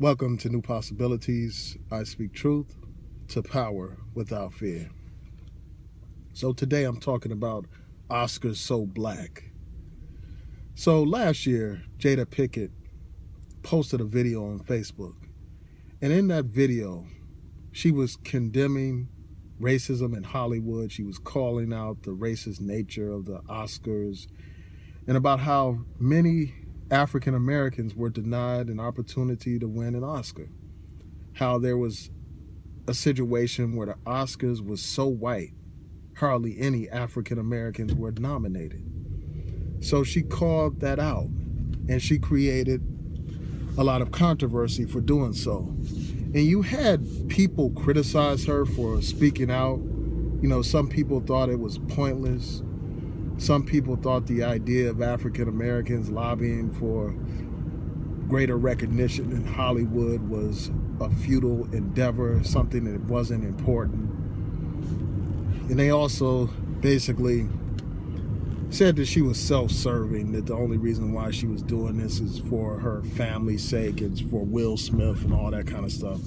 Welcome to New Possibilities. I speak truth to power without fear. So today I'm talking about Oscars So Black. So last year, Jada Pickett posted a video on Facebook. And in that video, she was condemning racism in Hollywood. She was calling out the racist nature of the Oscars and about how many African Americans were denied an opportunity to win an Oscar. How there was a situation where the Oscars was so white, hardly any African Americans were nominated. So she called that out, and she created a lot of controversy for doing so. And you had people criticize her for speaking out. You know, some people thought it was pointless. Some people thought the idea of African Americans lobbying for greater recognition in Hollywood was a futile endeavor, something that wasn't important. And they also basically said that she was self-serving, that the only reason why she was doing this is for her family's sake, it's for Will Smith and all that kind of stuff.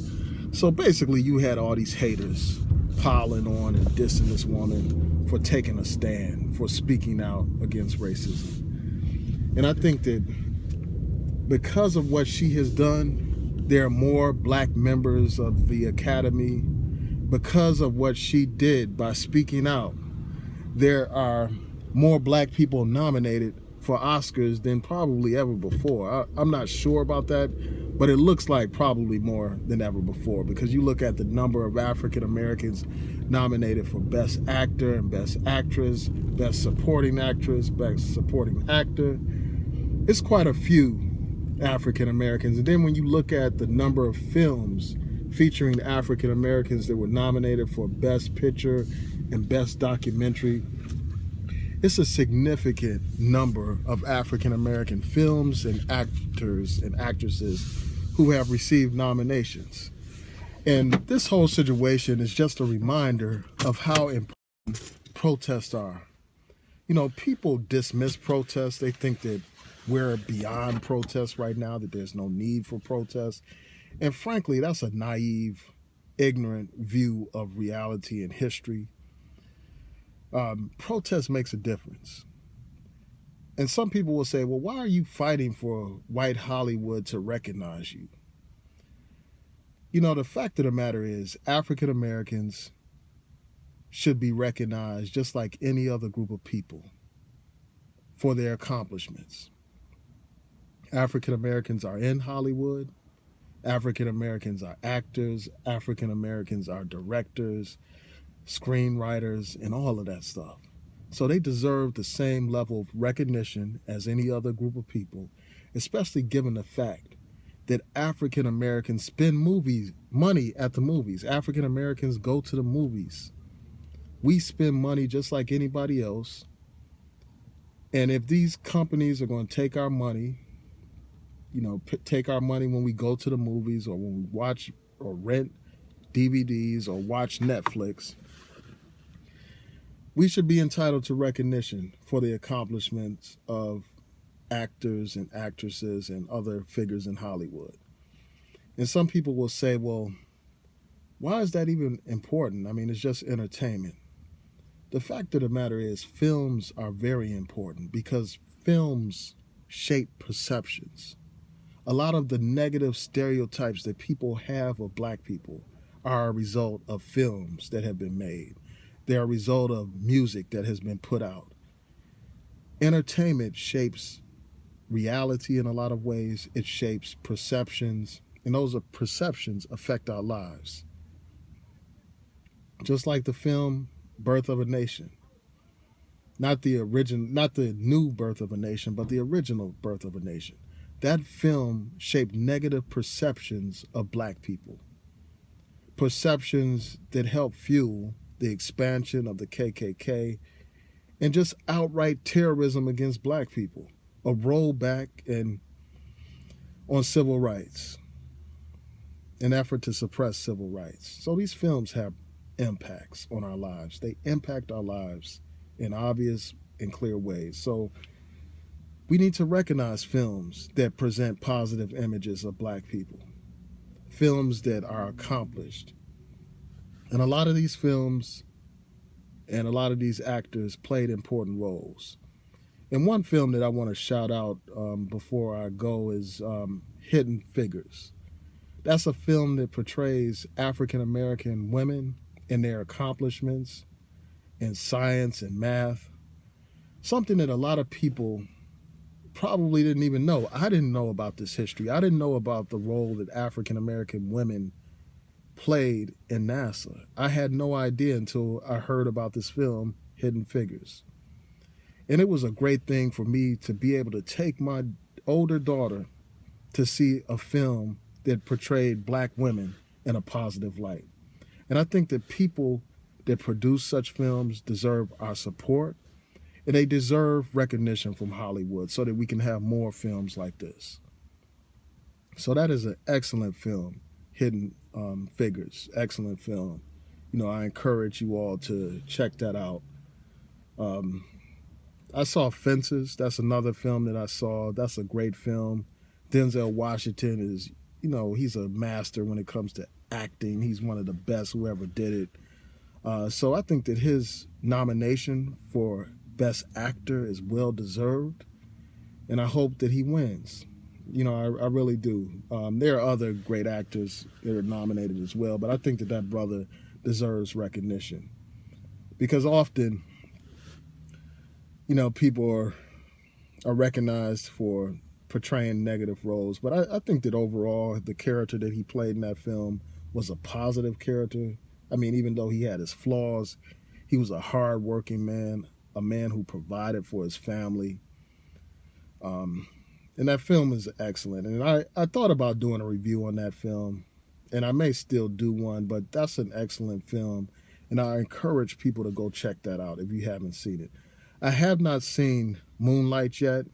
So basically you had all these haters piling on and dissing this woman for taking a stand, for speaking out against racism. And I think that because of what she has done, there are more black members of the Academy. Because of what she did by speaking out, there are more black people nominated for Oscars than probably ever before. I'm not sure about that, but it looks like probably more than ever before, because you look at the number of African Americans nominated for Best Actor and Best Actress, Best Supporting Actress, Best Supporting Actor. It's quite a few African Americans. And then when you look at the number of films featuring African Americans that were nominated for Best Picture and Best Documentary, it's a significant number of African American films and actors and actresses who have received nominations. And this whole situation is just a reminder of how important protests are. You know, people dismiss protests. They think that we're beyond protests right now, that there's no need for protests. And frankly, that's a naive, ignorant view of reality and history. Protest makes a difference. And some people will say, well, why are you fighting for white Hollywood to recognize you? You know, the fact of the matter is, African Americans should be recognized just like any other group of people for their accomplishments. African Americans are in Hollywood. African Americans are actors. African Americans are directors, screenwriters, and all of that stuff. So they deserve the same level of recognition as any other group of people, especially given the fact that African Americans spend money at the movies. African Americans go to the movies. We spend money just like anybody else. And if these companies are going to take our money, you know, take our money when we go to the movies or when we watch or rent DVDs or watch Netflix, we should be entitled to recognition for the accomplishments of actors and actresses and other figures in Hollywood. And some people will say, well, why is that even important? I mean, it's just entertainment. The fact of the matter is, films are very important because films shape perceptions. A lot of the negative stereotypes that people have of black people are a result of films that have been made. They're a result of music that has been put out. Entertainment shapes reality in a lot of ways. It shapes perceptions, and those perceptions affect our lives. Just like the film Birth of a Nation. Not the new Birth of a Nation, but the original Birth of a Nation. That film shaped negative perceptions of black people. Perceptions that helped fuel the expansion of the KKK and just outright terrorism against black people. A rollback on civil rights. An effort to suppress civil rights. So these films have impacts on our lives. They impact our lives in obvious and clear ways. So we need to recognize films that present positive images of black people. films that are accomplished. And a lot of these films and a lot of these actors played important roles. And one film that I want to shout out before I go is Hidden Figures. That's a film that portrays African American women and their accomplishments in science and math, something that a lot of people probably didn't even know. I didn't know about this history. I didn't know about the role that African American women played in NASA. I had no idea until I heard about this film, Hidden Figures. And it was a great thing for me to be able to take my older daughter to see a film that portrayed black women in a positive light. And I think that people that produce such films deserve our support, and they deserve recognition from Hollywood so that we can have more films like this. So that is an excellent film, Hidden Figures. Excellent film. I encourage you all to check that out. I saw Fences. That's another film that I saw. That's a great film. Denzel Washington is, he's a master when it comes to acting. He's one of the best who ever did it. So I think that his nomination for Best Actor is well deserved, and I hope that he wins. I really do. There are other great actors that are nominated as well, but I think that brother deserves recognition because often, people are recognized for portraying negative roles, but I think that overall the character that he played in that film was a positive character. I mean, even though he had his flaws, he was a hard-working man, a man who provided for his family. And that film is excellent. And I thought about doing a review on that film, and I may still do one, but that's an excellent film. And I encourage people to go check that out if you haven't seen it. I have not seen Moonlight yet.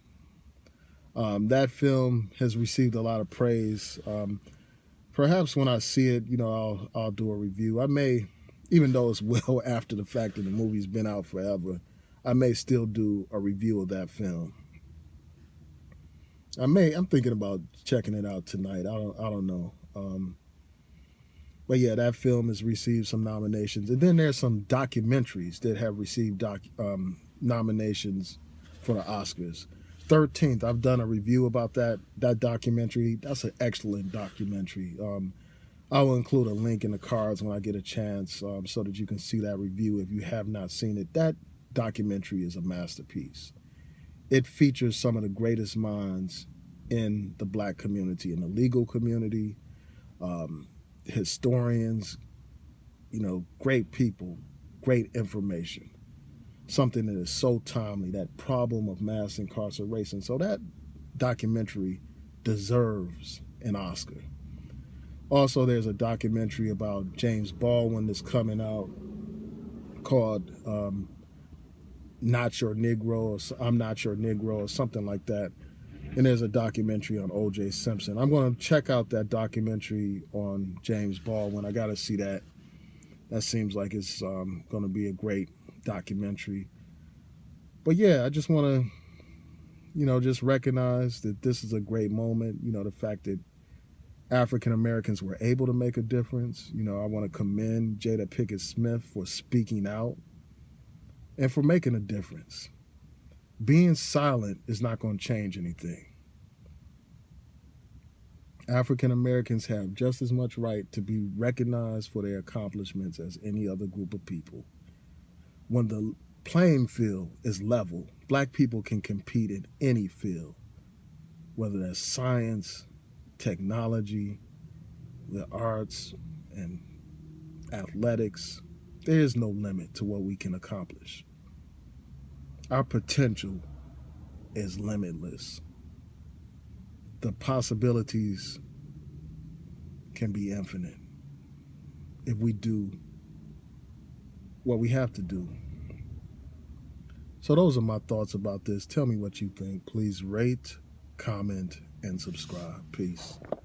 That film has received a lot of praise. Perhaps when I see it, I'll do a review. I may, even though it's well after the fact that the movie's been out forever, I may still do a review of that film. I'm thinking about checking it out tonight. I don't know. But yeah, that film has received some nominations. And then there's some documentaries that have received nominations for the Oscars. 13th, I've done a review about that documentary. That's an excellent documentary. I will include a link in the cards when I get a chance so that you can see that review if you have not seen it. That documentary is a masterpiece. It features some of the greatest minds in the black community, in the legal community, historians, great people, great information. Something that is so timely, that problem of mass incarceration. So that documentary deserves an Oscar. Also, there's a documentary about James Baldwin that's coming out called Not Your Negro, or I'm Not Your Negro, or something like that. And there's a documentary on O.J. Simpson. I'm going to check out that documentary on James Baldwin. I got to see that. That seems like it's going to be a great documentary. But yeah, I just want to, just recognize that this is a great moment. The fact that African Americans were able to make a difference. I want to commend Jada Pickett Smith for speaking out and for making a difference. Being silent is not going to change anything. African Americans have just as much right to be recognized for their accomplishments as any other group of people. When the playing field is level, black people can compete in any field, whether that's science, technology, the arts, and athletics. There is no limit to what we can accomplish. Our potential is limitless. The possibilities can be infinite if we do what we have to do. So those are my thoughts about this. Tell me what you think. Please rate, comment, and subscribe. Peace.